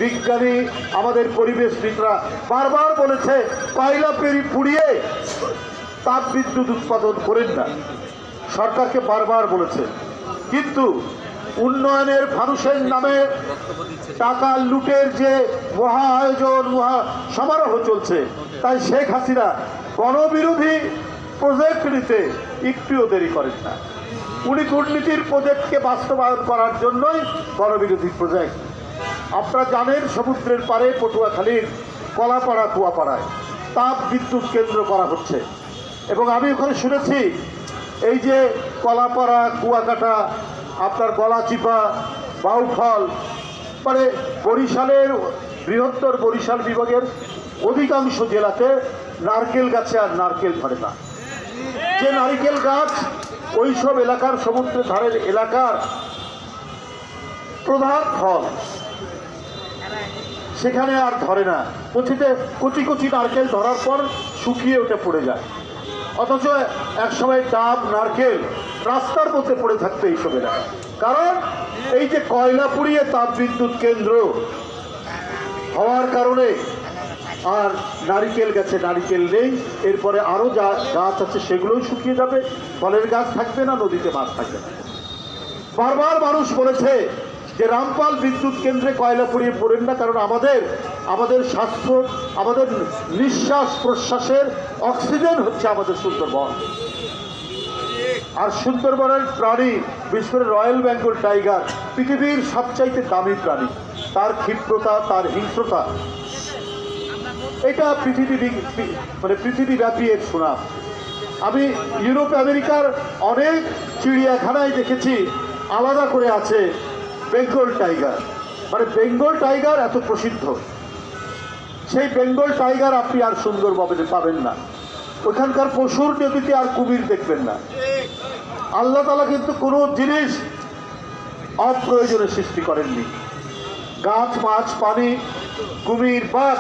বিজ্ঞানী, আমাদের পরিবেশবিদরা বারবার বলেছে কয়লা পুড়িয়ে তাপ বিদ্যুৎ উৎপাদন করেন না। সরকারকে বারবার বলেছে, কিন্তু উন্নয়নের ফানুসের নামে টাকা লুটের যে মহা আয়োজন, মহা সমারোহ চলছে, তাই শেখ হাসিনা গণবিরোধী প্রজেক্ট নিতে একটুও দেরি করেন না। উনি দুর্নীতির প্রজেক্টকে বাস্তবায়ন করার জন্যই গণবিরোধী প্রজেক্ট। আপনারা জানেন সমুদ্রের পাড়ে পটুয়াখালীর কলাপাড়া কুয়াপাড়ায় তাপ বিদ্যুৎ কেন্দ্র করা হচ্ছে, এবং আমি ওখানে শুনেছি এই যে কলাপাড়া, কুয়াকাটা, আপনার গলাচিপা, বাউফল, মানে বরিশালের বৃহত্তর বরিশাল বিভাগের অধিকাংশ জেলাতে নারকেল গাছে আর নারকেল ধরে না। যে নারকেল গাছ ওইসব এলাকার সমুদ্রের ধারের এলাকার প্রধান ফল, সেখানে আর ধরে না। কচি কচি নারকেল ধরার পর শুকিয়ে ওঠে পড়ে যায়, অথচ একসময় ডাব, নারকেল রাস্তার মধ্যে পড়ে থাকতো এইসব এলাকা। কারণ এই যে কয়লা পুড়িয়ে তাপ বিদ্যুৎ কেন্দ্র হওয়ার কারণে আর নারিকেল গাছে নারিকেল নেই, এরপরে আরও যা গাছ আছে সেগুলোই শুকিয়ে যাবে, ফলের গাছ থাকবে না, নদীতে মাছ থাকবে না। বারবার মানুষ বলেছে যে রামপাল বিদ্যুৎ কেন্দ্রে কয়লা পুড়িয়ে পড়েন না, কারণ আমাদের স্বাস্থ্য, আমাদের নিঃশ্বাস প্রশ্বাসের অক্সিজেন হচ্ছে আমাদের সুন্দরবন। আর সুন্দরবনের প্রাণী, বিশেষ করে রয়্যাল বেঙ্গল টাইগার পৃথিবীর সবচাইতে দামি প্রাণী। তার ক্ষিপ্রতা, তার হিংস্রতা, এটা পৃথিবীব্যাপী এর সুনাম। আমি ইউরোপ আমেরিকার অনেক চিড়িয়াখানায় দেখেছি আলাদা করে আছে বেঙ্গল টাইগার, মানে বেঙ্গল টাইগার এত প্রসিদ্ধ। সেই বেঙ্গল টাইগার আপনি আর সুন্দরবনে পাবেন না। ওখানকার পশুর নদীতে আর কুমির দেখবেন না। আল্লাহ তাআলা কিন্তু কোনো জিনিস অপ্রয়োজনে সৃষ্টি করেননি। গাছ, মাছ, পানি, কুমির, বাঘ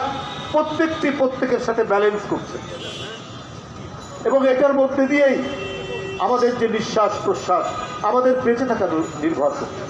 প্রত্যেকের সাথে ব্যালেন্স করছে, এবং এটার মধ্যে দিয়েই আমাদের যে নিঃশ্বাস প্রশ্বাস, আমাদের বেঁচে থাকা নির্ভর করছে।